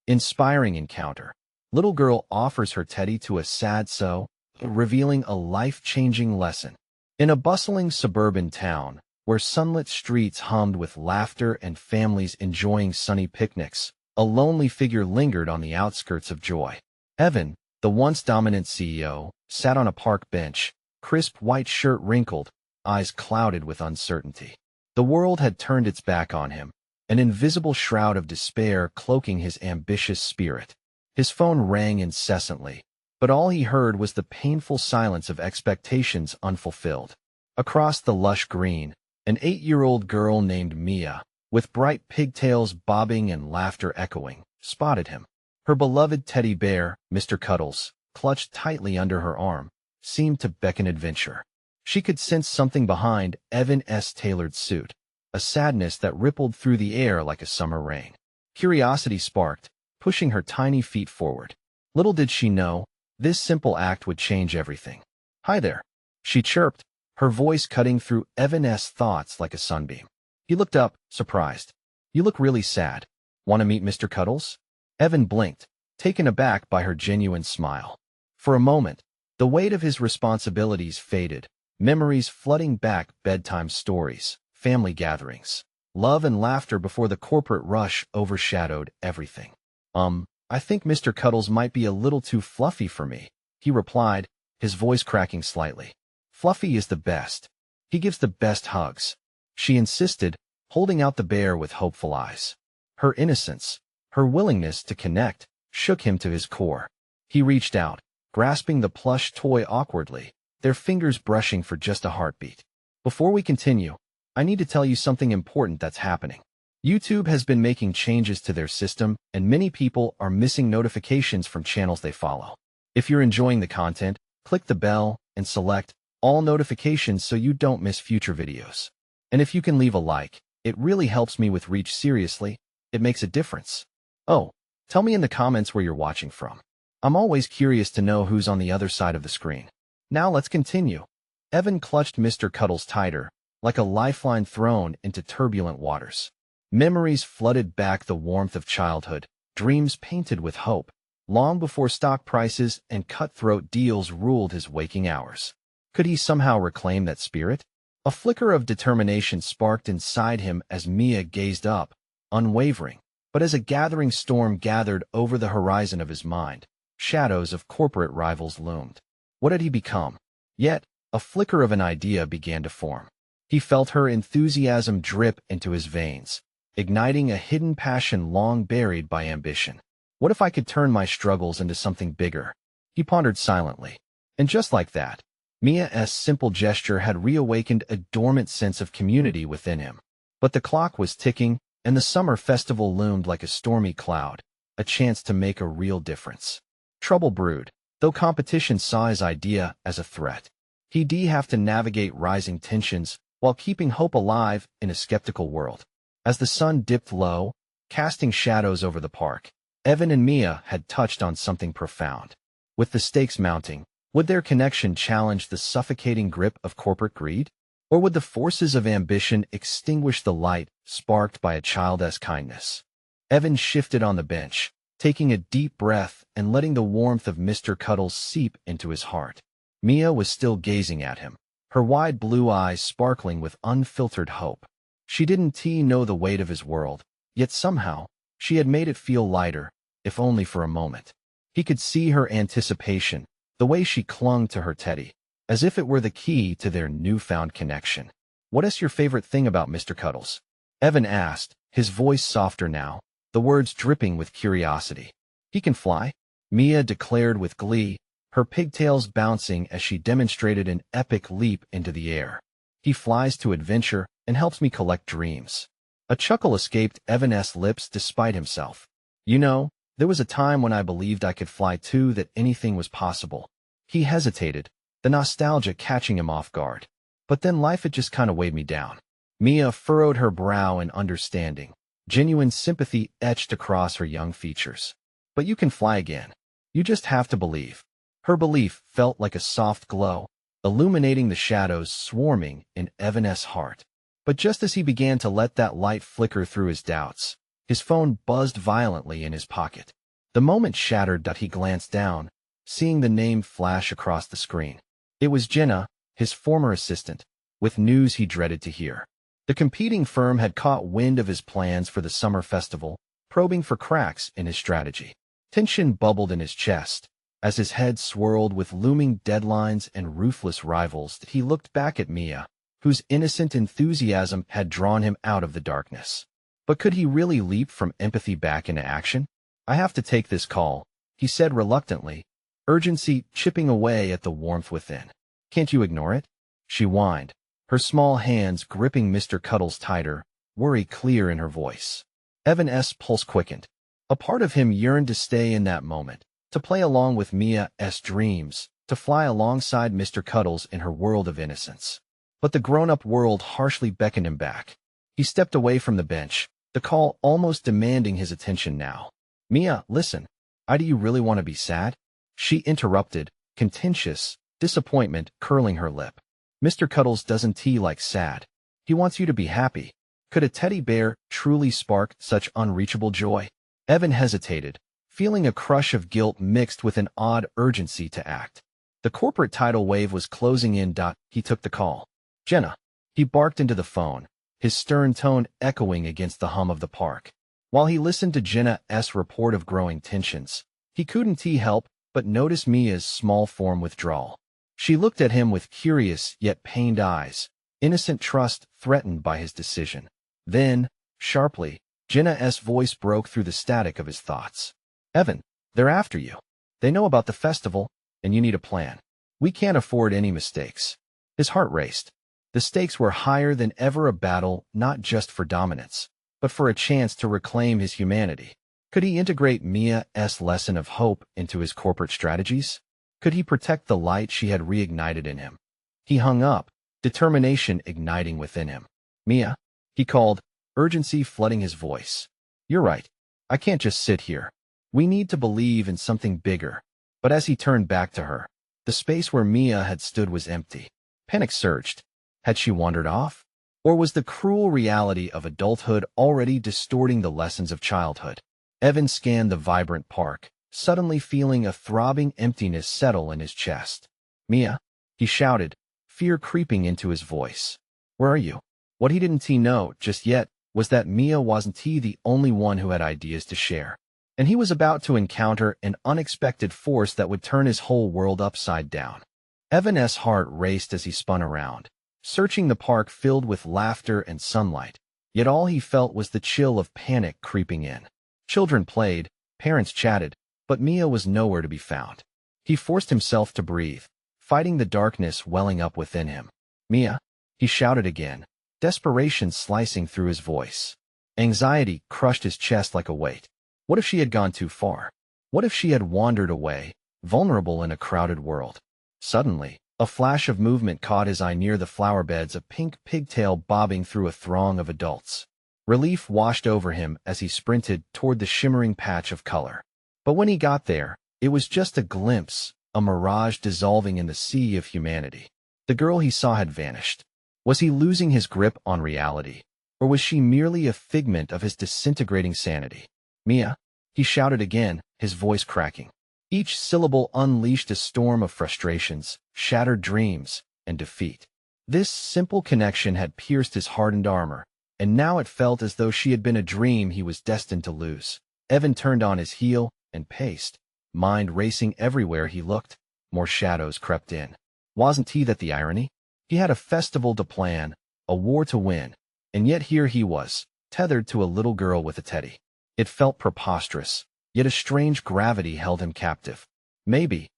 Inspiring encounter. Little girl offers her teddy to a sad soul, revealing a life-changing lesson. In a bustling suburban town, where sunlit streets hummed with laughter and families enjoying sunny picnics, a lonely figure lingered on the outskirts of joy. Evan, the once dominant CEO, sat on a park bench, crisp white shirt wrinkled, eyes clouded with uncertainty. The world had turned its back on him, an invisible shroud of despair cloaking his ambitious spirit. His phone rang incessantly, but all he heard was the painful silence of expectations unfulfilled. Across the lush green, an 8-year-old girl named Mia, with bright pigtails bobbing and laughter echoing, spotted him. Her beloved teddy bear, Mr. Cuddles, clutched tightly under her arm, seemed to beckon adventure. She could sense something behind Evan's tailored suit, a sadness that rippled through the air like a summer rain. Curiosity sparked, pushing her tiny feet forward. Little did she know, this simple act would change everything. "Hi there," she chirped, her voice cutting through Evan's thoughts like a sunbeam. He looked up, surprised. "You look really sad. Want to meet Mr. Cuddles?" Evan blinked, taken aback by her genuine smile. For a moment, the weight of his responsibilities faded, memories flooding back, bedtime stories, family gatherings, love and laughter before the corporate rush overshadowed everything. I think Mr. Cuddles might be a little too fluffy for me," he replied, his voice cracking slightly. "Fluffy is the best. He gives the best hugs," she insisted, holding out the bear with hopeful eyes. Her innocence, her willingness to connect, shook him to his core. He reached out, grasping the plush toy awkwardly, their fingers brushing for just a heartbeat. "Before we continue, I need to tell you something important that's happening. YouTube has been making changes to their system, and many people are missing notifications from channels they follow. If you're enjoying the content, click the bell and select all notifications so you don't miss future videos. And if you can leave a like, it really helps me with reach. Seriously, it makes a difference. Oh, tell me in the comments where you're watching from. I'm always curious to know who's on the other side of the screen. Now let's continue." Evan clutched Mr. Cuddles tighter, like a lifeline thrown into turbulent waters. Memories flooded back, the warmth of childhood, dreams painted with hope, long before stock prices and cutthroat deals ruled his waking hours. Could he somehow reclaim that spirit? A flicker of determination sparked inside him as Mia gazed up, unwavering. But as a gathering storm gathered over the horizon of his mind, shadows of corporate rivals loomed. What had he become? Yet, a flicker of an idea began to form. He felt her enthusiasm drip into his veins, igniting a hidden passion long buried by ambition. What if I could turn my struggles into something bigger? He pondered silently. And just like that, Mia's simple gesture had reawakened a dormant sense of community within him. But the clock was ticking, and the summer festival loomed like a stormy cloud, a chance to make a real difference. Trouble brewed, though competition saw his idea as a threat. He'd have to navigate rising tensions while keeping hope alive in a skeptical world. As the sun dipped low, casting shadows over the park, Evan and Mia had touched on something profound. With the stakes mounting, would their connection challenge the suffocating grip of corporate greed? Or would the forces of ambition extinguish the light sparked by a child's kindness? Evan shifted on the bench, taking a deep breath and letting the warmth of Mr. Cuddles seep into his heart. Mia was still gazing at him, her wide blue eyes sparkling with unfiltered hope. She didn't know the weight of his world, yet somehow, she had made it feel lighter, if only for a moment. He could see her anticipation, the way she clung to her teddy, as if it were the key to their newfound connection. "What is your favorite thing about Mr. Cuddles?" Evan asked, his voice softer now, the words dripping with curiosity. "He can fly," Mia declared with glee, her pigtails bouncing as she demonstrated an epic leap into the air. "He flies to adventure and helps me collect dreams." A chuckle escaped Evan's lips despite himself. "You know, there was a time when I believed I could fly too, that anything was possible." He hesitated, the nostalgia catching him off guard. "But then life had just kind of weighed me down." Mia furrowed her brow in understanding, genuine sympathy etched across her young features. "But you can fly again. You just have to believe." Her belief felt like a soft glow, illuminating the shadows swarming in Evan's heart. But just as he began to let that light flicker through his doubts, His phone buzzed violently in his pocket. The moment shattered that he glanced down, seeing the name flash across the screen. It was Jenna, his former assistant, with news he dreaded to hear. The competing firm had caught wind of his plans for the summer festival, probing for cracks in his strategy. Tension bubbled in his chest. As his head swirled with looming deadlines and ruthless rivals, he looked back at Mia, whose innocent enthusiasm had drawn him out of the darkness. But could he really leap from empathy back into action? "I have to take this call," he said reluctantly, urgency chipping away at the warmth within. "Can't you ignore it?" she whined, her small hands gripping Mr. Cuddles tighter, worry clear in her voice. Evan's pulse quickened. A part of him yearned to stay in that moment, to play along with Mia's dreams, to fly alongside Mr. Cuddles in her world of innocence. But the grown-up world harshly beckoned him back. He stepped away from the bench, the call almost demanding his attention now. "Mia, listen. Do you really want to be sad?" She interrupted, contentious, disappointment curling her lip. "Mr. Cuddles doesn't like sad. He wants you to be happy." Could a teddy bear truly spark such unreachable joy? Evan hesitated, feeling a crush of guilt mixed with an odd urgency to act. The corporate tidal wave was closing in. He took the call. "Jenna." He barked into the phone, his stern tone echoing against the hum of the park. While he listened to Jenna's report of growing tensions, he couldn't help but notice Mia's small form withdrawal. She looked at him with curious yet pained eyes, innocent trust threatened by his decision. Then, sharply, Jenna's voice broke through the static of his thoughts. "Evan, they're after you. They know about the festival, and you need a plan. We can't afford any mistakes." His heart raced. The stakes were higher than ever, a battle not just for dominance, but for a chance to reclaim his humanity. Could he integrate Mia's lesson of hope into his corporate strategies? Could he protect the light she had reignited in him? He hung up, determination igniting within him. "Mia," he called, urgency flooding his voice. "You're right. I can't just sit here. We need to believe in something bigger." But as he turned back to her, the space where Mia had stood was empty. Panic surged. Had she wandered off? Or was the cruel reality of adulthood already distorting the lessons of childhood? Evan scanned the vibrant park, suddenly feeling a throbbing emptiness settle in his chest. "Mia," he shouted, fear creeping into his voice. "Where are you?" What he didn't know just yet was that Mia wasn't the only one who had ideas to share. And he was about to encounter an unexpected force that would turn his whole world upside down. Evan's heart raced as he spun around, searching the park filled with laughter and sunlight, yet all he felt was the chill of panic creeping in. Children played, parents chatted, but Mia was nowhere to be found. He forced himself to breathe, fighting the darkness welling up within him. "Mia," he shouted again, desperation slicing through his voice. Anxiety crushed his chest like a weight. What if she had gone too far? What if she had wandered away, vulnerable in a crowded world? Suddenly, a flash of movement caught his eye near the flower beds, a pink pigtail bobbing through a throng of adults. Relief washed over him as he sprinted toward the shimmering patch of color. But when he got there, it was just a glimpse, a mirage dissolving in the sea of humanity. The girl he saw had vanished. Was he losing his grip on reality, or was she merely a figment of his disintegrating sanity? "Mia," he shouted again, his voice cracking. Each syllable unleashed a storm of frustrations, shattered dreams, and defeat. This simple connection had pierced his hardened armor, and now it felt as though she had been a dream he was destined to lose. Evan turned on his heel and paced, mind racing everywhere he looked. More shadows crept in. Wasn't that the irony? He had a festival to plan, a war to win, and yet here he was, tethered to a little girl with a teddy. It felt preposterous, yet a strange gravity held him captive. Maybe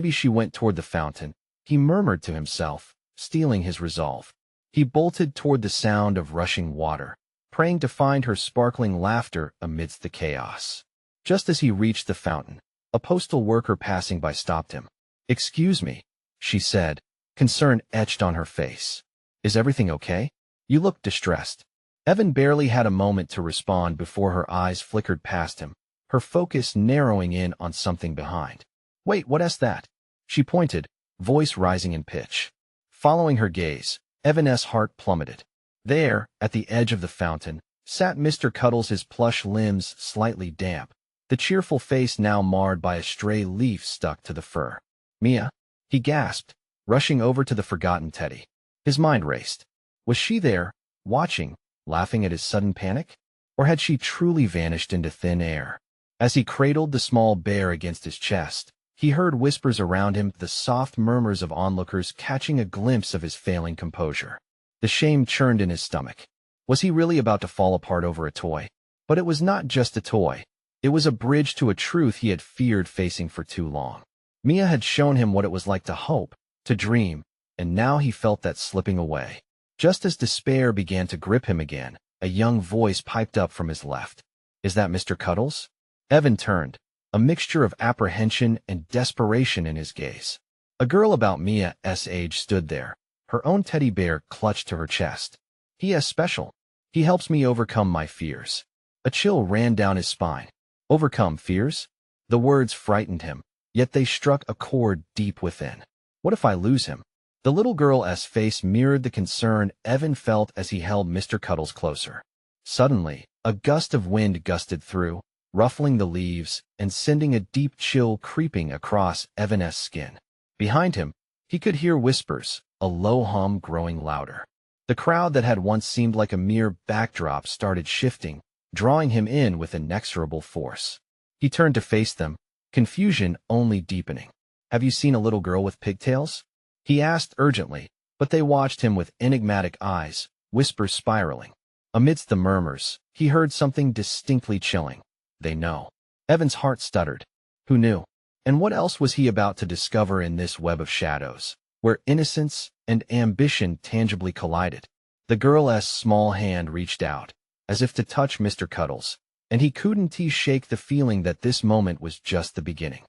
she went toward the fountain, he murmured to himself, steeling his resolve. He bolted toward the sound of rushing water, praying to find her sparkling laughter amidst the chaos. Just as he reached the fountain, a postal worker passing by stopped him. "Excuse me," she said, concern etched on her face. "Is everything okay? You look distressed." Evan barely had a moment to respond before her eyes flickered past him, her focus narrowing in on something behind. "Wait, what's that?" She pointed, voice rising in pitch. Following her gaze, Evan's heart plummeted. There, at the edge of the fountain, sat Mr. Cuddles, his plush limbs slightly damp, the cheerful face now marred by a stray leaf stuck to the fur. "Mia," he gasped, rushing over to the forgotten teddy. His mind raced. Was she there, watching, laughing at his sudden panic? Or had she truly vanished into thin air? As he cradled the small bear against his chest, he heard whispers around him, the soft murmurs of onlookers catching a glimpse of his failing composure. The shame churned in his stomach. Was he really about to fall apart over a toy? But it was not just a toy. It was a bridge to a truth he had feared facing for too long. Mia had shown him what it was like to hope, to dream, and now he felt that slipping away. Just as despair began to grip him again, a young voice piped up from his left. "Is that Mr. Cuddles?" Evan turned, a mixture of apprehension and desperation in his gaze. A girl about Mia's age stood there, her own teddy bear clutched to her chest. "He is special. He helps me overcome my fears." A chill ran down his spine. Overcome fears? The words frightened him, yet they struck a chord deep within. What if I lose him? The little girl's face mirrored the concern Evan felt as he held Mr. Cuddles closer. Suddenly, a gust of wind gusted through, ruffling the leaves and sending a deep chill creeping across Evan's skin. Behind him, he could hear whispers, a low hum growing louder. The crowd that had once seemed like a mere backdrop started shifting, drawing him in with inexorable force. He turned to face them, confusion only deepening. "Have you seen a little girl with pigtails?" he asked urgently, but they watched him with enigmatic eyes, whispers spiraling. Amidst the murmurs, he heard something distinctly chilling. "They know." Evan's heart stuttered. Who knew? And what else was he about to discover in this web of shadows, where innocence and ambition tangibly collided? The girl's small hand reached out, as if to touch Mr. Cuddles, and he couldn't shake the feeling that this moment was just the beginning.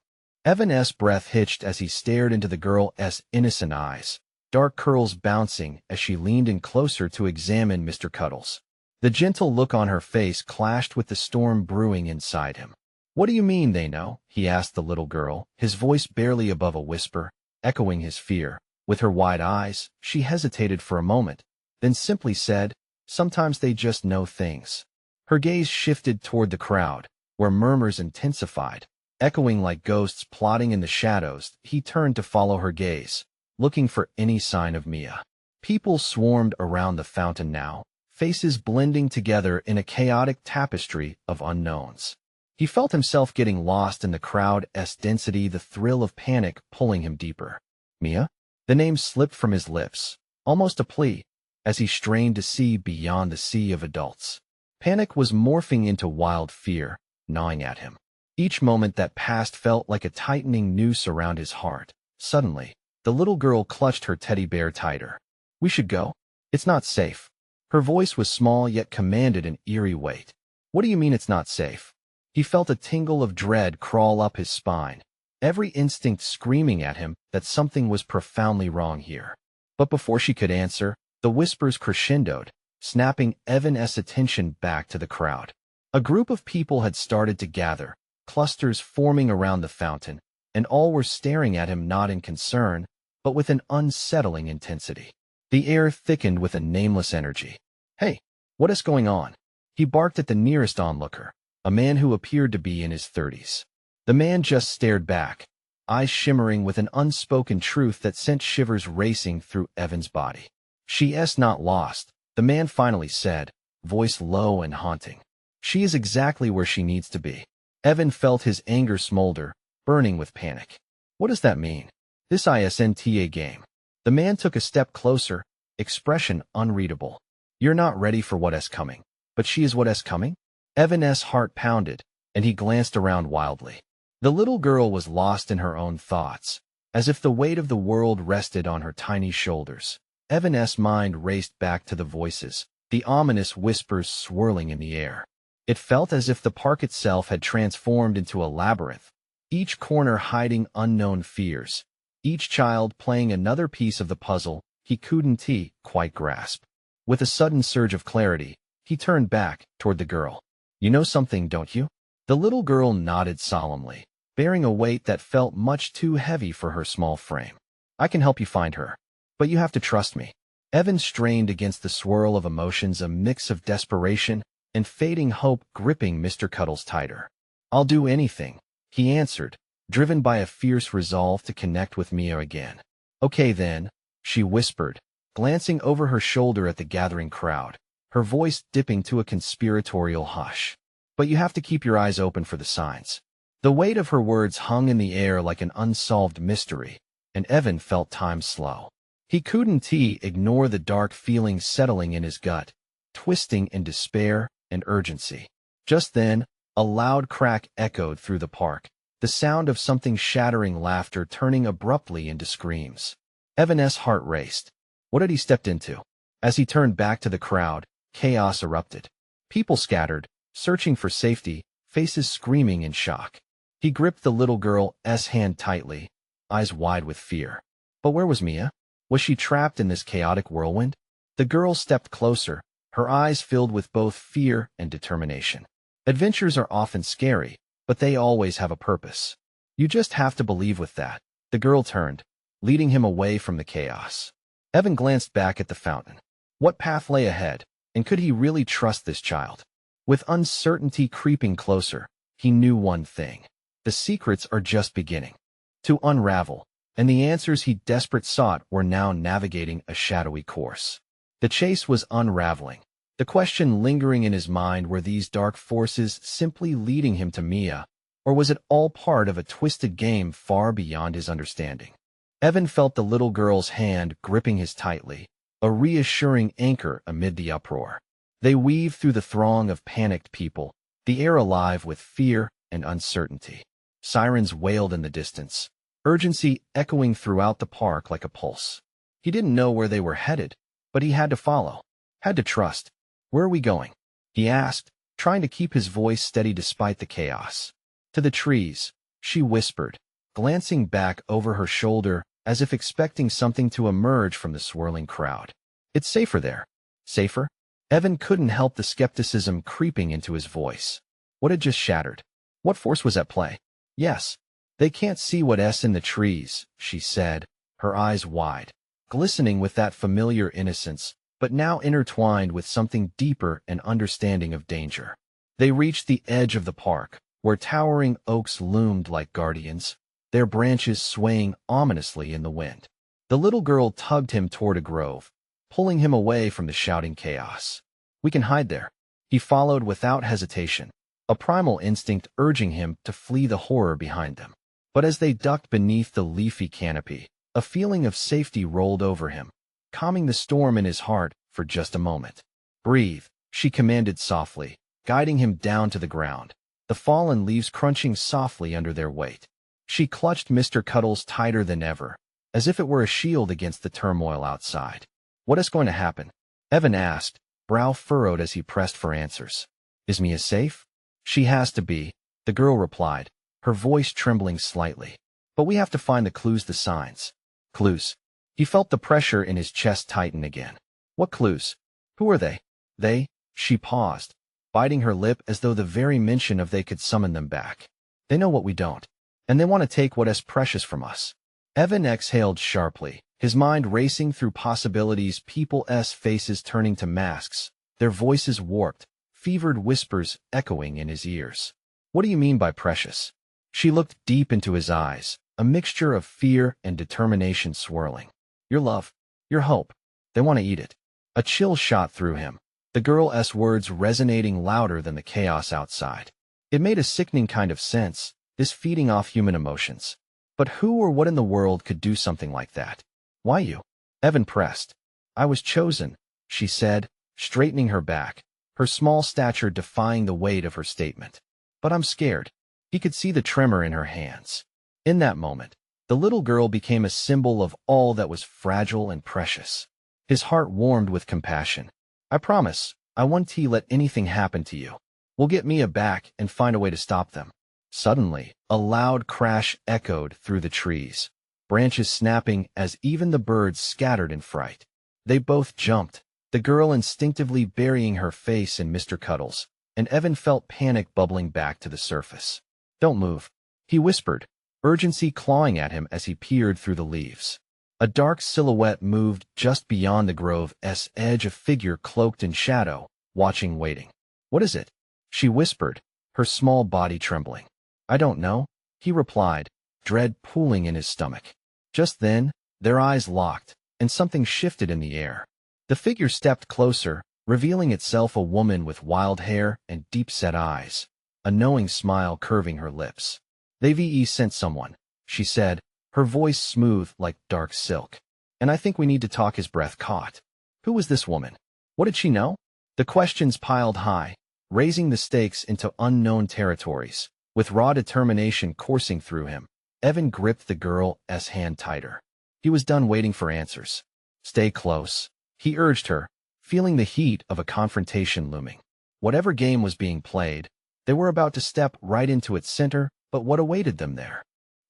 Evan's breath hitched as he stared into the girl's innocent eyes, dark curls bouncing as she leaned in closer to examine Mr. Cuddles. The gentle look on her face clashed with the storm brewing inside him. "What do you mean they know?" he asked the little girl, his voice barely above a whisper, echoing his fear. With her wide eyes, she hesitated for a moment, then simply said, "Sometimes they just know things." Her gaze shifted toward the crowd, where murmurs intensified. Echoing like ghosts plotting in the shadows, he turned to follow her gaze, looking for any sign of Mia. People swarmed around the fountain now, faces blending together in a chaotic tapestry of unknowns. He felt himself getting lost in the crowd's density, the thrill of panic pulling him deeper. "Mia?" The name slipped from his lips, almost a plea, as he strained to see beyond the sea of adults. Panic was morphing into wild fear, gnawing at him. Each moment that passed felt like a tightening noose around his heart. Suddenly, the little girl clutched her teddy bear tighter. "We should go. It's not safe." Her voice was small yet commanded an eerie weight. "What do you mean it's not safe?" He felt a tingle of dread crawl up his spine, every instinct screaming at him that something was profoundly wrong here. But before she could answer, the whispers crescendoed, snapping Evan's attention back to the crowd. A group of people had started to gather, clusters forming around the fountain, and all were staring at him not in concern, but with an unsettling intensity. The air thickened with a nameless energy. "Hey, what is going on?" He barked at the nearest onlooker, a man who appeared to be in his 30s. The man just stared back, eyes shimmering with an unspoken truth that sent shivers racing through Evan's body. "She's not lost," the man finally said, voice low and haunting. "She is exactly where she needs to be." Evan felt his anger smolder, burning with panic. "What does that mean? This isn't a game." The man took a step closer, expression unreadable. "You're not ready for what is coming. But she is what is coming?" Evan's heart pounded, and he glanced around wildly. The little girl was lost in her own thoughts, as if the weight of the world rested on her tiny shoulders. Evan's mind raced back to the voices, the ominous whispers swirling in the air. It felt as if the park itself had transformed into a labyrinth, each corner hiding unknown fears, each child playing another piece of the puzzle he couldn't quite grasp. With a sudden surge of clarity, he turned back toward the girl. "You know something, don't you?" The little girl nodded solemnly, bearing a weight that felt much too heavy for her small frame. "I can help you find her, but you have to trust me." Evan strained against the swirl of emotions, a mix of desperation, and fading hope gripping Mr. Cuddles tighter. "I'll do anything," he answered, driven by a fierce resolve to connect with Mia again. "Okay then," she whispered, glancing over her shoulder at the gathering crowd, her voice dipping to a conspiratorial hush. "But you have to keep your eyes open for the signs." The weight of her words hung in the air like an unsolved mystery, and Evan felt time slow. He couldn't ignore the dark feeling settling in his gut, twisting in despair and urgency. Just then, a loud crack echoed through the park, the sound of something shattering laughter turning abruptly into screams. Evan's heart raced. What had he stepped into? As he turned back to the crowd, chaos erupted. People scattered, searching for safety, faces screaming in shock. He gripped the little girl's hand tightly, eyes wide with fear. But where was Mia? Was she trapped in this chaotic whirlwind? The girl stepped closer, her eyes filled with both fear and determination. Adventures are often scary, but they always have a purpose. You just have to believe with that. The girl turned, leading him away from the chaos. Evan glanced back at the fountain. What path lay ahead, and could he really trust this child? With uncertainty creeping closer, he knew one thing. The secrets are just beginning to unravel, and the answers he desperately sought were now navigating a shadowy course. The chase was unraveling. The question lingering in his mind, were these dark forces simply leading him to Mia, or was it all part of a twisted game far beyond his understanding? Evan felt the little girl's hand gripping his tightly, a reassuring anchor amid the uproar. They weaved through the throng of panicked people, the air alive with fear and uncertainty. Sirens wailed in the distance, urgency echoing throughout the park like a pulse. He didn't know where they were headed, but he had to follow, had to trust. "Where are we going?" he asked, trying to keep his voice steady despite the chaos. "To the trees," she whispered, glancing back over her shoulder as if expecting something to emerge from the swirling crowd. "It's safer there." "Safer?" Evan couldn't help the skepticism creeping into his voice. What had just shattered? What force was at play? "Yes. They can't see what's in the trees," she said, her eyes wide, glistening with that familiar innocence, but now intertwined with something deeper and understanding of danger. They reached the edge of the park, where towering oaks loomed like guardians, their branches swaying ominously in the wind. The little girl tugged him toward a grove, pulling him away from the shouting chaos. "We can hide there." He followed without hesitation, a primal instinct urging him to flee the horror behind them. But as they ducked beneath the leafy canopy, a feeling of safety rolled over him, calming the storm in his heart for just a moment. "Breathe," she commanded softly, guiding him down to the ground, the fallen leaves crunching softly under their weight. She clutched Mr. Cuddles tighter than ever, as if it were a shield against the turmoil outside. "What is going to happen?" Evan asked, brow furrowed as he pressed for answers. "Is Mia safe?" "She has to be," the girl replied, her voice trembling slightly. "But we have to find the clues, the signs." "Clues?" He felt the pressure in his chest tighten again. "What clues? Who are they?" "They?" She paused, biting her lip as though the very mention of they could summon them back. "They know what we don't, and they want to take what is precious from us." Evan exhaled sharply, his mind racing through possibilities, people's faces turning to masks, their voices warped, fevered whispers echoing in his ears. "What do you mean by precious?" She looked deep into his eyes, a mixture of fear and determination swirling. "Your love, your hope. They want to eat it." A chill shot through him, the girl's words resonating louder than the chaos outside. It made a sickening kind of sense, this feeding off human emotions. But who or what in the world could do something like that? "Why you?" Evan pressed. "I was chosen," she said, straightening her back, her small stature defying the weight of her statement. "But I'm scared." He could see the tremor in her hands. In that moment, the little girl became a symbol of all that was fragile and precious. His heart warmed with compassion. "I promise, I won't let anything happen to you. We'll get Mia back and find a way to stop them." Suddenly, a loud crash echoed through the trees, branches snapping as even the birds scattered in fright. They both jumped, the girl instinctively burying her face in Mr. Cuddles, and Evan felt panic bubbling back to the surface. "Don't move," he whispered, urgency clawing at him as he peered through the leaves. A dark silhouette moved just beyond the grove's edge, a figure cloaked in shadow, watching, waiting. What is it? She whispered, her small body trembling. I don't know, he replied, dread pooling in his stomach. Just then, their eyes locked, and something shifted in the air. The figure stepped closer, revealing itself a woman with wild hair and deep-set eyes, a knowing smile curving her lips. They've sent someone, she said, her voice smooth like dark silk. And I think we need to talk. His breath caught. Who was this woman? What did she know? The questions piled high, raising the stakes into unknown territories. With raw determination coursing through him, Evan gripped the girl's hand tighter. He was done waiting for answers. Stay close, he urged her, feeling the heat of a confrontation looming. Whatever game was being played, they were about to step right into its center, but what awaited them there?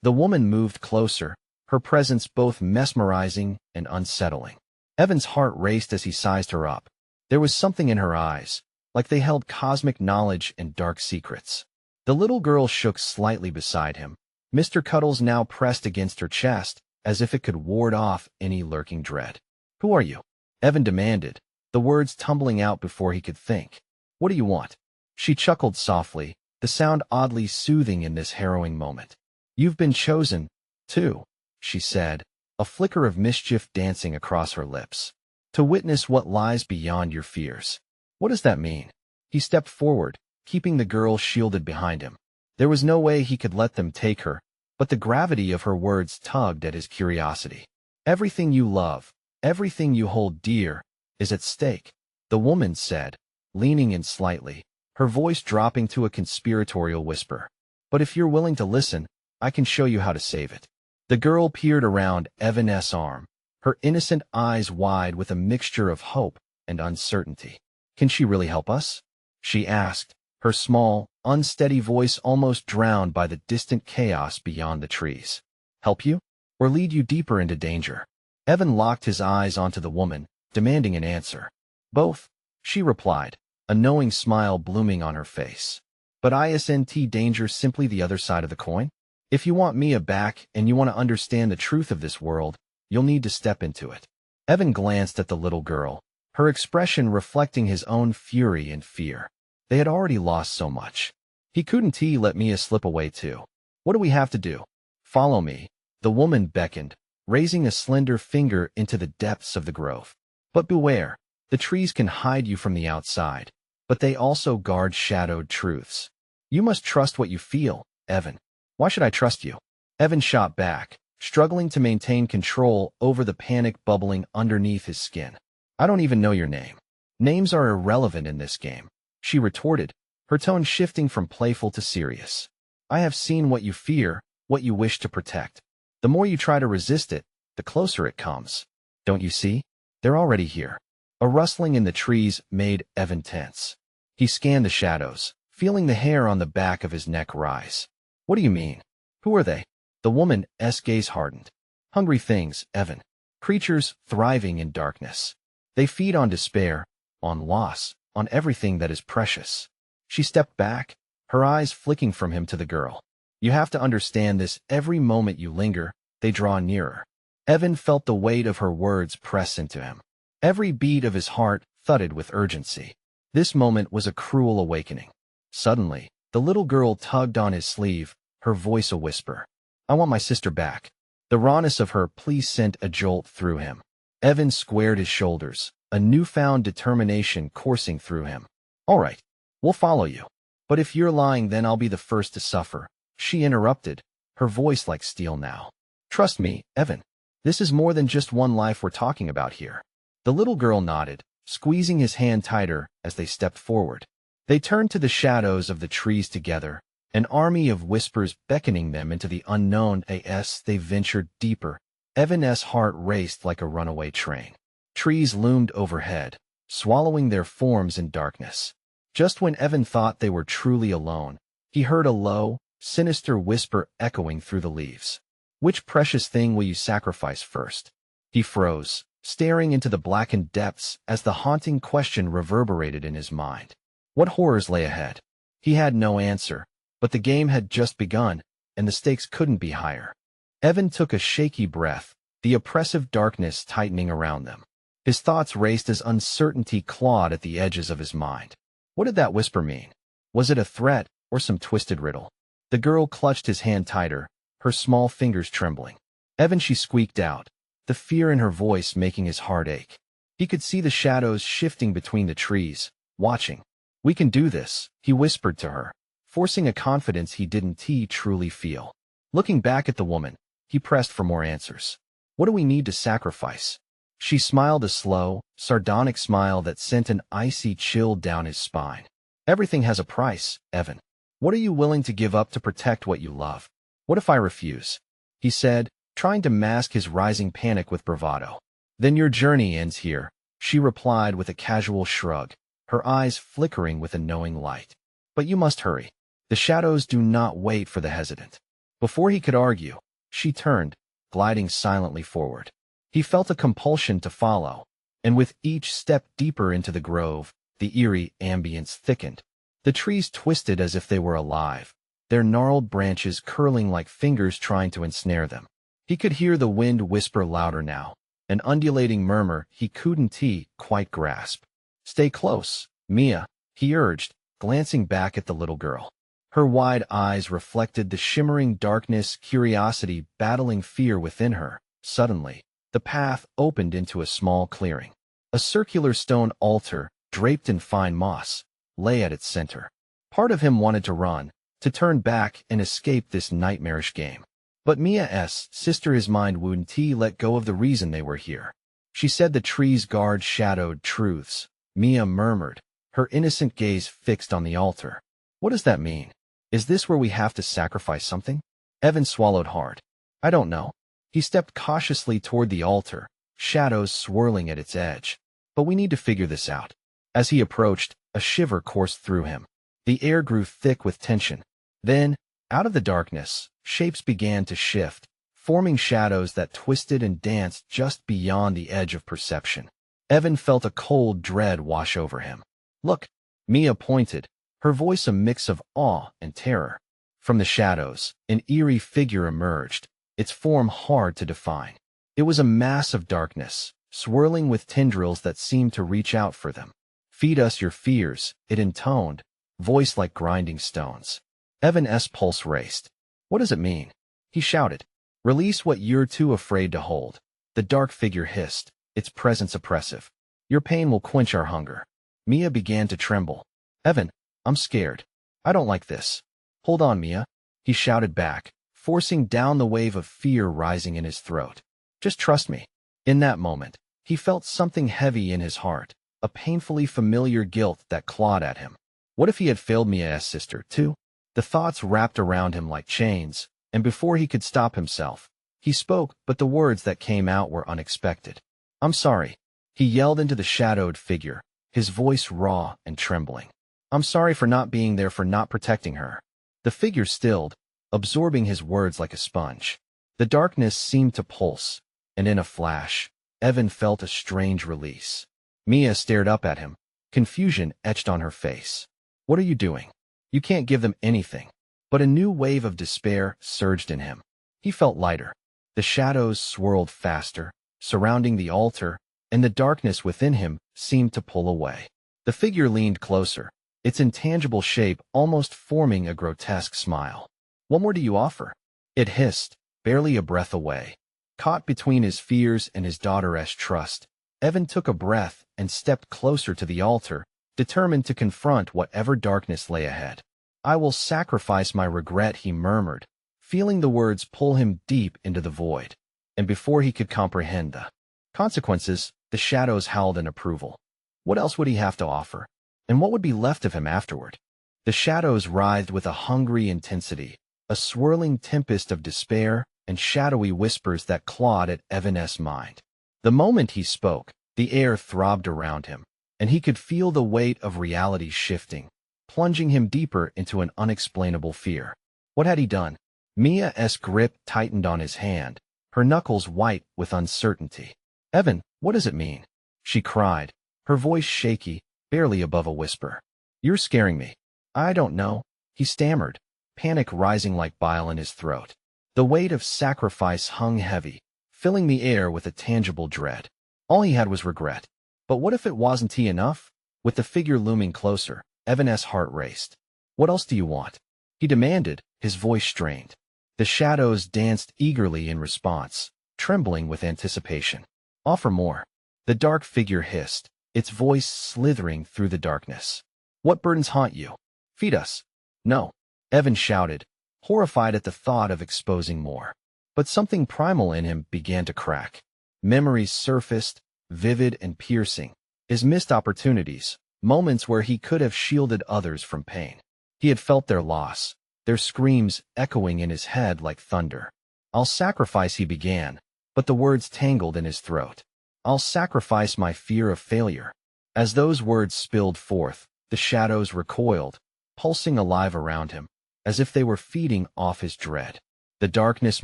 The woman moved closer, her presence both mesmerizing and unsettling. Evan's heart raced as he sized her up. There was something in her eyes, like they held cosmic knowledge and dark secrets. The little girl shook slightly beside him, Mr. Cuddles now pressed against her chest, as if it could ward off any lurking dread. Who are you? Evan demanded, the words tumbling out before he could think. What do you want? She chuckled softly, the sound oddly soothing in this harrowing moment. You've been chosen, too, she said, a flicker of mischief dancing across her lips. To witness what lies beyond your fears. What does that mean? He stepped forward, keeping the girl shielded behind him. There was no way he could let them take her, but the gravity of her words tugged at his curiosity. Everything you love, everything you hold dear, is at stake, the woman said, leaning in slightly, her voice dropping to a conspiratorial whisper. But if you're willing to listen, I can show you how to save it. The girl peered around Evan's arm, her innocent eyes wide with a mixture of hope and uncertainty. Can she really help us? She asked, her small, unsteady voice almost drowned by the distant chaos beyond the trees. Help you? Or lead you deeper into danger? Evan locked his eyes onto the woman, demanding an answer. Both, she replied, a knowing smile blooming on her face. But isn't danger simply the other side of the coin? If you want Mia back and you want to understand the truth of this world, you'll need to step into it. Evan glanced at the little girl, her expression reflecting his own fury and fear. They had already lost so much. He couldn't let Mia slip away too. What do we have to do? Follow me, the woman beckoned, raising a slender finger into the depths of the grove. But beware, the trees can hide you from the outside, but they also guard shadowed truths. You must trust what you feel, Evan. Why should I trust you? Evan shot back, struggling to maintain control over the panic bubbling underneath his skin. I don't even know your name. Names are irrelevant in this game, she retorted, her tone shifting from playful to serious. I have seen what you fear, what you wish to protect. The more you try to resist it, the closer it comes. Don't you see? They're already here. A rustling in the trees made Evan tense. He scanned the shadows, feeling the hair on the back of his neck rise. What do you mean? Who are they? The woman's gaze hardened. Hungry things, Evan. Creatures thriving in darkness. They feed on despair, on loss, on everything that is precious. She stepped back, her eyes flicking from him to the girl. You have to understand this. Every moment you linger, they draw nearer. Evan felt the weight of her words press into him. Every beat of his heart thudded with urgency. This moment was a cruel awakening. Suddenly, the little girl tugged on his sleeve, her voice a whisper. I want my sister back. The rawness of her plea sent a jolt through him. Evan squared his shoulders, a newfound determination coursing through him. All right, we'll follow you. But if you're lying, then I'll be the first to suffer, she interrupted, her voice like steel now. Trust me, Evan. This is more than just one life we're talking about here. The little girl nodded, squeezing his hand tighter as they stepped forward. They turned to the shadows of the trees together, an army of whispers beckoning them into the unknown. As they ventured deeper, Evan's heart raced like a runaway train. Trees loomed overhead, swallowing their forms in darkness. Just when Evan thought they were truly alone, he heard a low, sinister whisper echoing through the leaves. Which precious thing will you sacrifice first? He froze, staring into the blackened depths as the haunting question reverberated in his mind. What horrors lay ahead? He had no answer, but the game had just begun, and the stakes couldn't be higher. Evan took a shaky breath, the oppressive darkness tightening around them. His thoughts raced as uncertainty clawed at the edges of his mind. What did that whisper mean? Was it a threat or some twisted riddle? The girl clutched his hand tighter, her small fingers trembling. Evan, she squeaked out, the fear in her voice making his heart ache. He could see the shadows shifting between the trees, watching. We can do this, he whispered to her, forcing a confidence he didn't truly feel. Looking back at the woman, he pressed for more answers. What do we need to sacrifice? She smiled, a slow, sardonic smile that sent an icy chill down his spine. Everything has a price, Evan. What are you willing to give up to protect what you love? What if I refuse? He said, trying to mask his rising panic with bravado. Then your journey ends here, she replied with a casual shrug, her eyes flickering with a knowing light. But you must hurry. The shadows do not wait for the hesitant. Before he could argue, she turned, gliding silently forward. He felt a compulsion to follow, and with each step deeper into the grove, the eerie ambience thickened. The trees twisted as if they were alive, their gnarled branches curling like fingers trying to ensnare them. He could hear the wind whisper louder now, an undulating murmur he couldn't quite grasp. Stay close, Mia, he urged, glancing back at the little girl. Her wide eyes reflected the shimmering darkness, curiosity battling fear within her. Suddenly, the path opened into a small clearing. A circular stone altar, draped in fine moss, lay at its center. Part of him wanted to run, to turn back and escape this nightmarish game. But Mia's sister, his mind wouldn't let go of the reason they were here. She said the trees guard shadowed truths. Mia murmured, her innocent gaze fixed on the altar. What does that mean? Is this where we have to sacrifice something? Evan swallowed hard. I don't know. He stepped cautiously toward the altar, shadows swirling at its edge. But we need to figure this out. As he approached, a shiver coursed through him. The air grew thick with tension. Then, out of the darkness, shapes began to shift, forming shadows that twisted and danced just beyond the edge of perception. Evan felt a cold dread wash over him. Look, Mia pointed, her voice a mix of awe and terror. From the shadows, an eerie figure emerged, its form hard to define. It was a mass of darkness, swirling with tendrils that seemed to reach out for them. Feed us your fears, it intoned, voice like grinding stones. Evan's pulse raced. What does it mean? He shouted. Release what you're too afraid to hold. The dark figure hissed, its presence oppressive. Your pain will quench our hunger. Mia began to tremble. Evan, I'm scared. I don't like this. Hold on, Mia, he shouted back, forcing down the wave of fear rising in his throat. Just trust me. In that moment, he felt something heavy in his heart, a painfully familiar guilt that clawed at him. What if he had failed Mia's sister, too? The thoughts wrapped around him like chains, and before he could stop himself, he spoke, but the words that came out were unexpected. I'm sorry, he yelled into the shadowed figure, his voice raw and trembling. I'm sorry for not being there, for not protecting her. The figure stilled, absorbing his words like a sponge. The darkness seemed to pulse, and in a flash, Evan felt a strange release. Mia stared up at him, confusion etched on her face. What are you doing? You can't give them anything. But a new wave of despair surged in him. He felt lighter. The shadows swirled faster, surrounding the altar, and the darkness within him seemed to pull away. The figure leaned closer, its intangible shape almost forming a grotesque smile. What more do you offer? It hissed, barely a breath away. Caught between his fears and his daughter's trust, Evan took a breath and stepped closer to the altar, determined to confront whatever darkness lay ahead. I will sacrifice my regret, he murmured, feeling the words pull him deep into the void. And before he could comprehend the consequences, the shadows howled in approval. What else would he have to offer? And what would be left of him afterward? The shadows writhed with a hungry intensity, a swirling tempest of despair and shadowy whispers that clawed at Evan's mind. The moment he spoke, the air throbbed around him, and he could feel the weight of reality shifting, plunging him deeper into an unexplainable fear. What had he done? Mia's grip tightened on his hand, her knuckles white with uncertainty. Evan, what does it mean? She cried, her voice shaky, barely above a whisper. You're scaring me. I don't know, he stammered, panic rising like bile in his throat. The weight of sacrifice hung heavy, filling the air with a tangible dread. All he had was regret. But what if it wasn't enough? With the figure looming closer, Evan's heart raced. What else do you want? He demanded, his voice strained. The shadows danced eagerly in response, trembling with anticipation. Offer more. The dark figure hissed, its voice slithering through the darkness. What burdens haunt you? Feed us. No. Evan shouted, horrified at the thought of exposing more. But something primal in him began to crack. Memories surfaced, vivid and piercing. His missed opportunities, moments where he could have shielded others from pain. He had felt their loss, their screams echoing in his head like thunder. I'll sacrifice, he began, but the words tangled in his throat. I'll sacrifice my fear of failure. As those words spilled forth, the shadows recoiled, pulsing alive around him, as if they were feeding off his dread. The darkness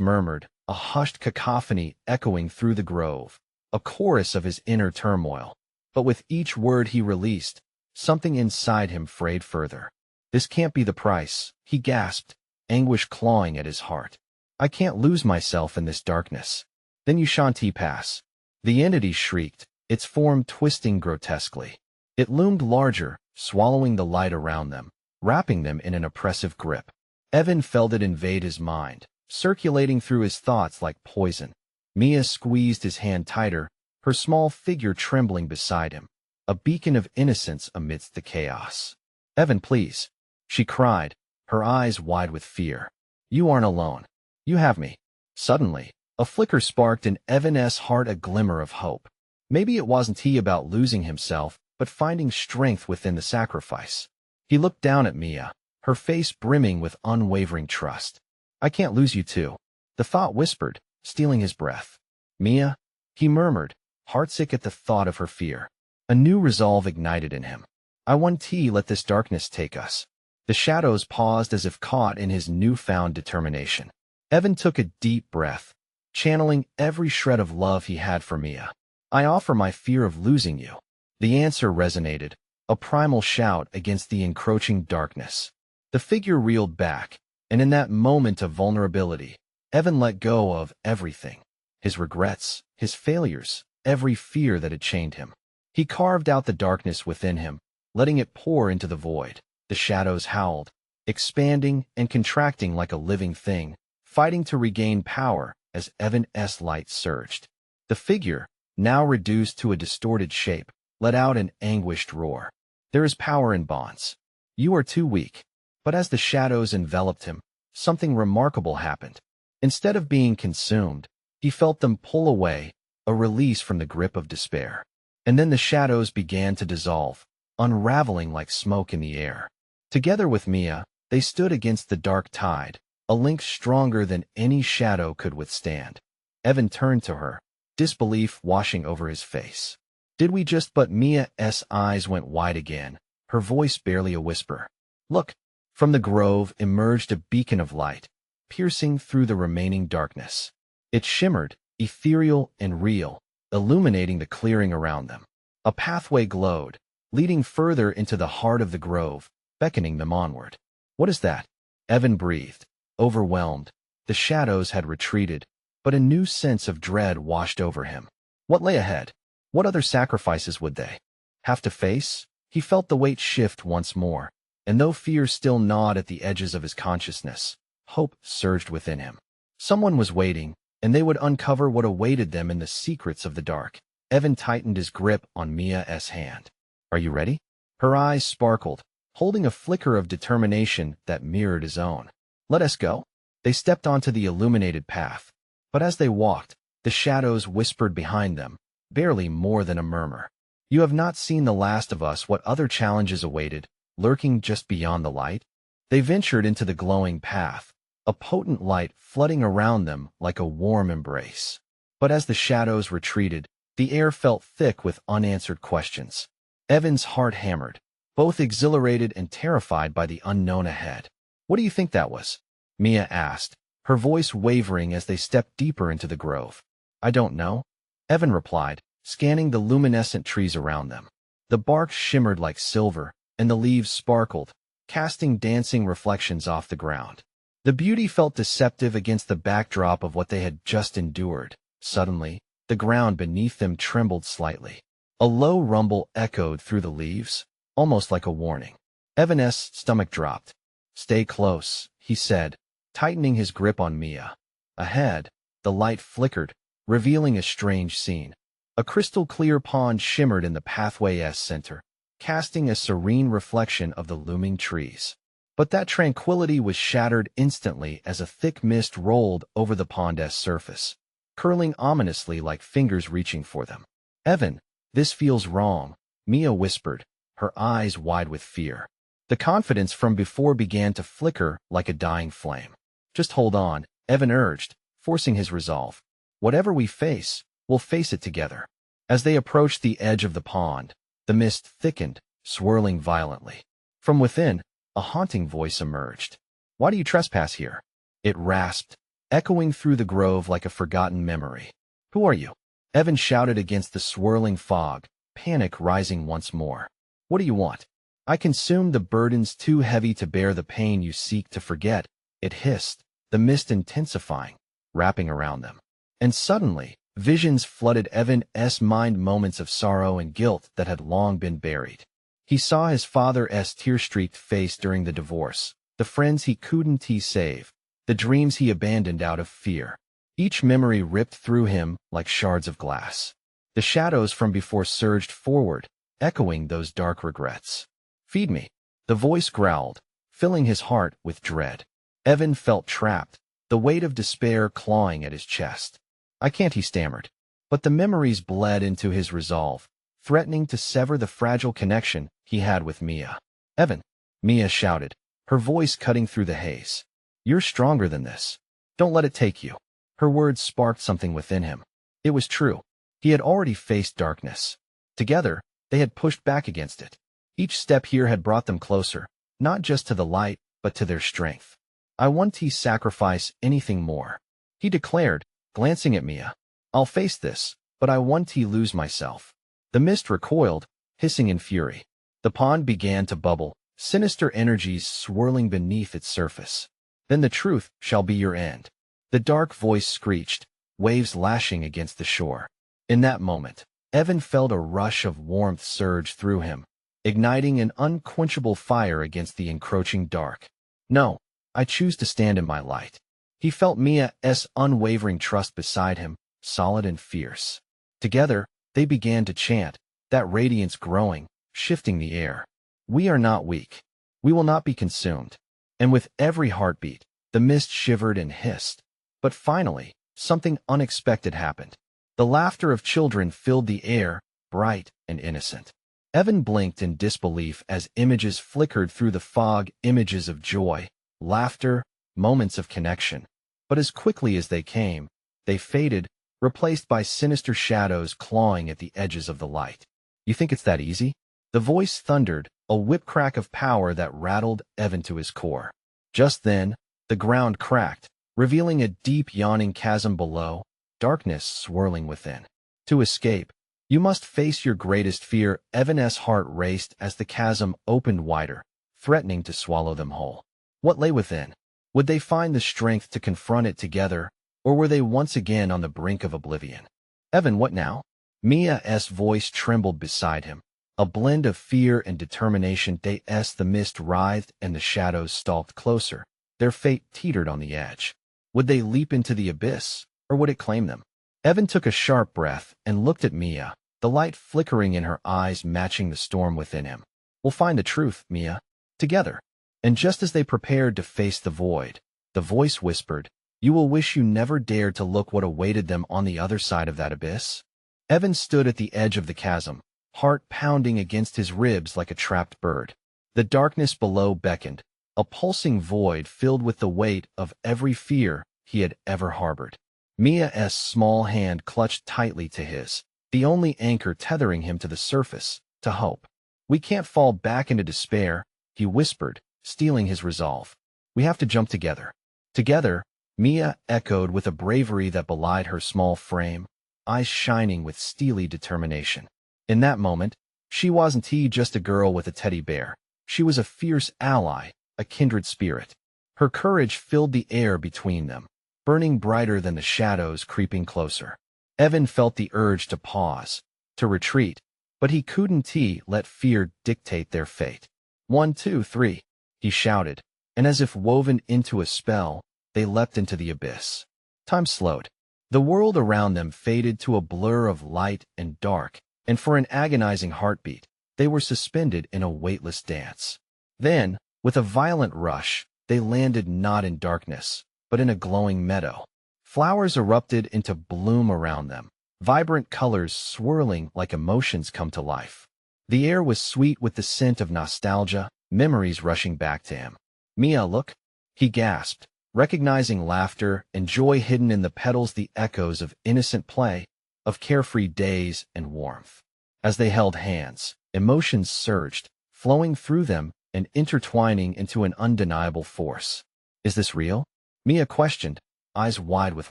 murmured, a hushed cacophony echoing through the grove, a chorus of his inner turmoil. But with each word he released, something inside him frayed further. This can't be the price, he gasped, anguish clawing at his heart. I can't lose myself in this darkness. Then you shan't pass. The entity shrieked, its form twisting grotesquely. It loomed larger, swallowing the light around them, wrapping them in an oppressive grip. Evan felt it invade his mind, circulating through his thoughts like poison. Mia squeezed his hand tighter, her small figure trembling beside him, a beacon of innocence amidst the chaos. Evan, please, she cried, her eyes wide with fear. You aren't alone. You have me. Suddenly, a flicker sparked in Evan's heart, a glimmer of hope. Maybe it wasn't he about losing himself, but finding strength within the sacrifice. He looked down at Mia, her face brimming with unwavering trust. I can't lose you too, the thought whispered, stealing his breath. Mia, he murmured, heartsick at the thought of her fear. A new resolve ignited in him. I won't let this darkness take us. The shadows paused as if caught in his newfound determination. Evan took a deep breath, channeling every shred of love he had for Mia. I offer my fear of losing you. The answer resonated, a primal shout against the encroaching darkness. The figure reeled back, and in that moment of vulnerability, Evan let go of everything. His regrets, his failures, every fear that had chained him. He carved out the darkness within him, letting it pour into the void. The shadows howled, expanding and contracting like a living thing, fighting to regain power as Evan's light surged. The figure, now reduced to a distorted shape, let out an anguished roar. There is power in bonds. You are too weak. But as the shadows enveloped him, something remarkable happened. Instead of being consumed, he felt them pull away, a release from the grip of despair. And then the shadows began to dissolve, unraveling like smoke in the air. Together with Mia, they stood against the dark tide, a link stronger than any shadow could withstand. Evan turned to her, disbelief washing over his face. Did we just? But Mia's eyes went wide again, her voice barely a whisper. Look! From the grove emerged a beacon of light, piercing through the remaining darkness. It shimmered, ethereal and real, illuminating the clearing around them. A pathway glowed, leading further into the heart of the grove, beckoning them onward. What is that? Evan breathed, overwhelmed. The shadows had retreated, but a new sense of dread washed over him. What lay ahead? What other sacrifices would they have to face? He felt the weight shift once more. And though fear still gnawed at the edges of his consciousness, hope surged within him. Someone was waiting, and they would uncover what awaited them in the secrets of the dark. Evan tightened his grip on Mia's hand. Are you ready? Her eyes sparkled, holding a flicker of determination that mirrored his own. Let us go. They stepped onto the illuminated path, but as they walked, the shadows whispered behind them, barely more than a murmur. You have not seen the last of us. What other challenges awaited, lurking just beyond the light? They ventured into the glowing path, a potent light flooding around them like a warm embrace. But as the shadows retreated, the air felt thick with unanswered questions. Evan's heart hammered, both exhilarated and terrified by the unknown ahead. What do you think that was? Mia asked, her voice wavering as they stepped deeper into the grove. I don't know, Evan replied, scanning the luminescent trees around them. The bark shimmered like silver, and the leaves sparkled, casting dancing reflections off the ground. The beauty felt deceptive against the backdrop of what they had just endured. Suddenly, the ground beneath them trembled slightly. A low rumble echoed through the leaves, almost like a warning. Evan's stomach dropped. "Stay close," he said, tightening his grip on Mia. Ahead, the light flickered, revealing a strange scene. A crystal-clear pond shimmered in the pathway's center, casting a serene reflection of the looming trees. But that tranquility was shattered instantly as a thick mist rolled over the pond's surface, curling ominously like fingers reaching for them. "Evan, this feels wrong," Mia whispered, her eyes wide with fear. The confidence from before began to flicker like a dying flame. "Just hold on," Evan urged, forcing his resolve. "Whatever we face, we'll face it together." As they approached the edge of the pond, the mist thickened, swirling violently. From within, a haunting voice emerged. "Why do you trespass here?" It rasped, echoing through the grove like a forgotten memory. "Who are you?" Evan shouted against the swirling fog, panic rising once more. "What do you want?" "I consumed the burdens too heavy to bear the pain you seek to forget," it hissed, the mist intensifying, wrapping around them. And suddenly, visions flooded Evan's mind, moments of sorrow and guilt that had long been buried. He saw his father's tear-streaked face during the divorce, the friends he couldn't save, the dreams he abandoned out of fear. Each memory ripped through him like shards of glass. The shadows from before surged forward, echoing those dark regrets. "Feed me," the voice growled, filling his heart with dread. Evan felt trapped, the weight of despair clawing at his chest. "I can't," he stammered. But the memories bled into his resolve, threatening to sever the fragile connection he had with Mia. "Evan," Mia shouted, her voice cutting through the haze. "You're stronger than this. Don't let it take you." Her words sparked something within him. It was true. He had already faced darkness. Together, they had pushed back against it. Each step here had brought them closer, not just to the light, but to their strength. "I won't sacrifice anything more," he declared, glancing at Mia. "I'll face this, but I won't lose myself." The mist recoiled, hissing in fury. The pond began to bubble, sinister energies swirling beneath its surface. "Then the truth shall be your end," the dark voice screeched, waves lashing against the shore. In that moment, Evan felt a rush of warmth surge through him, igniting an unquenchable fire against the encroaching dark. "No, I choose to stand in my light." He felt Mia's unwavering trust beside him, solid and fierce. Together, they began to chant, that radiance growing, shifting the air. "We are not weak. We will not be consumed." And with every heartbeat, the mist shivered and hissed. But finally, something unexpected happened. The laughter of children filled the air, bright and innocent. Evan blinked in disbelief as images flickered through the fog, images of joy, laughter, moments of connection. But as quickly as they came, they faded, replaced by sinister shadows clawing at the edges of the light. "You think it's that easy?" The voice thundered, a whip-crack of power that rattled Evan to his core. Just then, the ground cracked, revealing a deep yawning chasm below, darkness swirling within. "To escape, you must face your greatest fear." Evan's heart raced as the chasm opened wider, threatening to swallow them whole. What lay within? Would they find the strength to confront it together, or were they once again on the brink of oblivion? "Evan, what now?" Mia's voice trembled beside him, a blend of fear and determination. The mist writhed and the shadows stalked closer, their fate teetered on the edge. Would they leap into the abyss, or would it claim them? Evan took a sharp breath and looked at Mia, the light flickering in her eyes matching the storm within him. "We'll find the truth, Mia, together." And just as they prepared to face the void, the voice whispered, "You will wish you never dared to look what awaited them on the other side of that abyss." Evan stood at the edge of the chasm, heart pounding against his ribs like a trapped bird. The darkness below beckoned, a pulsing void filled with the weight of every fear he had ever harbored. Mia's small hand clutched tightly to his, the only anchor tethering him to the surface, to hope. "We can't fall back into despair," he whispered, stealing his resolve. "We have to jump together." "Together," Mia echoed with a bravery that belied her small frame, eyes shining with steely determination. In that moment, she wasn't just a girl with a teddy bear. She was a fierce ally, a kindred spirit. Her courage filled the air between them, burning brighter than the shadows creeping closer. Evan felt the urge to pause, to retreat, but he couldn't let fear dictate their fate. 1, 2, 3, he shouted, and as if woven into a spell, they leapt into the abyss. Time slowed. The world around them faded to a blur of light and dark, and for an agonizing heartbeat, they were suspended in a weightless dance. Then, with a violent rush, they landed not in darkness, but in a glowing meadow. Flowers erupted into bloom around them, vibrant colors swirling like emotions come to life. The air was sweet with the scent of nostalgia, memories rushing back to him. "Mia, look," he gasped, recognizing laughter and joy hidden in the petals, the echoes of innocent play, of carefree days and warmth. As they held hands, emotions surged, flowing through them and intertwining into an undeniable force. "Is this real?" Mia questioned, eyes wide with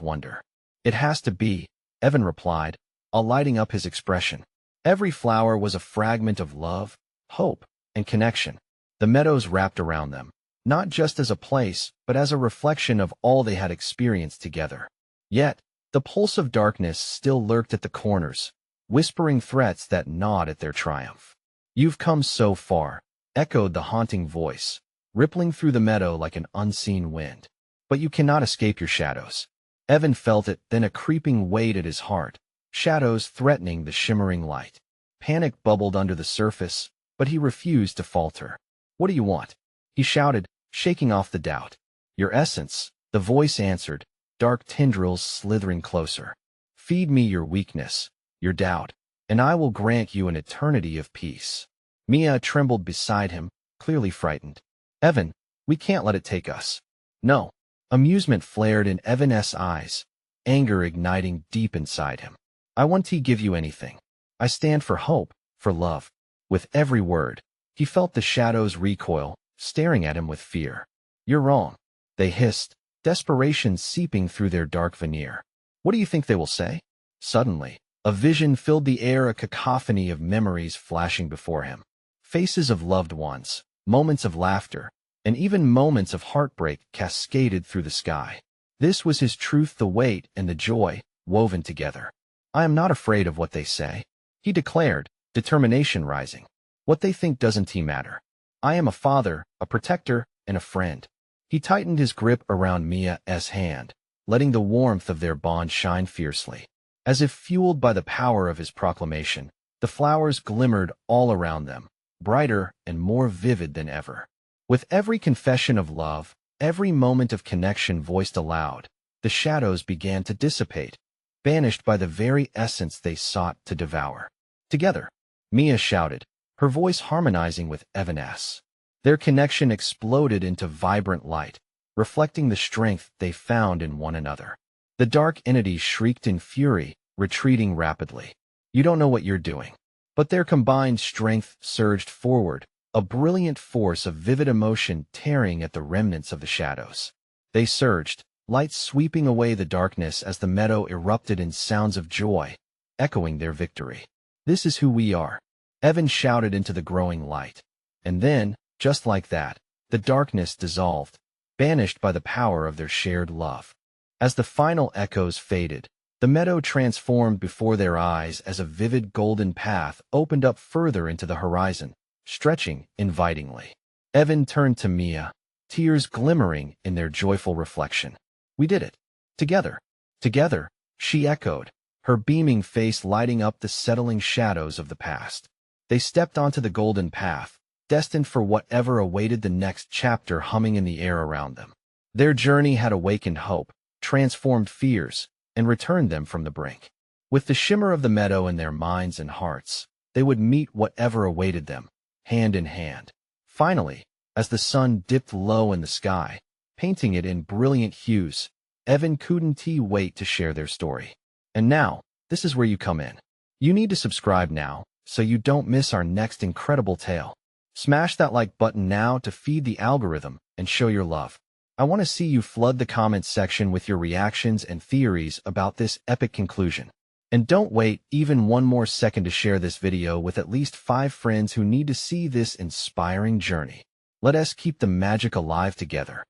wonder. "It has to be," Evan replied, lighting up his expression. Every flower was a fragment of love, hope, and connection. The meadows wrapped around them, not just as a place, but as a reflection of all they had experienced together. Yet, the pulse of darkness still lurked at the corners, whispering threats that gnawed at their triumph. "You've come so far," echoed the haunting voice, rippling through the meadow like an unseen wind. "But you cannot escape your shadows." Evan felt it, then a creeping weight at his heart, shadows threatening the shimmering light. Panic bubbled under the surface, but he refused to falter. "What do you want?" he shouted, shaking off the doubt. "Your essence," the voice answered, dark tendrils slithering closer. "Feed me your weakness, your doubt, and I will grant you an eternity of peace." Mia trembled beside him, clearly frightened. "Evan, we can't let it take us." "No." Amusement flared in Evan's eyes, anger igniting deep inside him. "I want to give you anything. I stand for hope, for love." With every word, he felt the shadows recoil, staring at him with fear. "You're wrong," they hissed, desperation seeping through their dark veneer. "What do you think they will say?" Suddenly, a vision filled the air, a cacophony of memories flashing before him. Faces of loved ones, moments of laughter, and even moments of heartbreak cascaded through the sky. This was his truth, the weight and the joy, woven together. "I am not afraid of what they say," he declared, determination rising. "What they think doesn't matter. I am a father, a protector, and a friend." He tightened his grip around Mia's hand, letting the warmth of their bond shine fiercely. As if fueled by the power of his proclamation, the flowers glimmered all around them, brighter and more vivid than ever. With every confession of love, every moment of connection voiced aloud, the shadows began to dissipate, banished by the very essence they sought to devour. "Together," Mia shouted, her voice harmonizing with Evan's. Their connection exploded into vibrant light, reflecting the strength they found in one another. The dark entity shrieked in fury, retreating rapidly. "You don't know what you're doing." But their combined strength surged forward, a brilliant force of vivid emotion tearing at the remnants of the shadows. They surged, light sweeping away the darkness as the meadow erupted in sounds of joy, echoing their victory. "This is who we are," Evan shouted into the growing light. And then, just like that, the darkness dissolved, banished by the power of their shared love. As the final echoes faded, the meadow transformed before their eyes as a vivid golden path opened up further into the horizon, stretching invitingly. Evan turned to Mia, tears glimmering in their joyful reflection. "We did it. Together." "Together," she echoed, her beaming face lighting up the settling shadows of the past. They stepped onto the golden path, destined for whatever awaited the next chapter, humming in the air around them. Their journey had awakened hope, transformed fears, and returned them from the brink. With the shimmer of the meadow in their minds and hearts, they would meet whatever awaited them, hand in hand. Finally, as the sun dipped low in the sky, painting it in brilliant hues, Evan couldn't wait to share their story. And now, this is where you come in. You need to subscribe now, so you don't miss our next incredible tale. Smash that like button now to feed the algorithm and show your love. I want to see you flood the comments section with your reactions and theories about this epic conclusion. And don't wait even one more second to share this video with at least 5 friends who need to see this inspiring journey. Let us keep the magic alive together.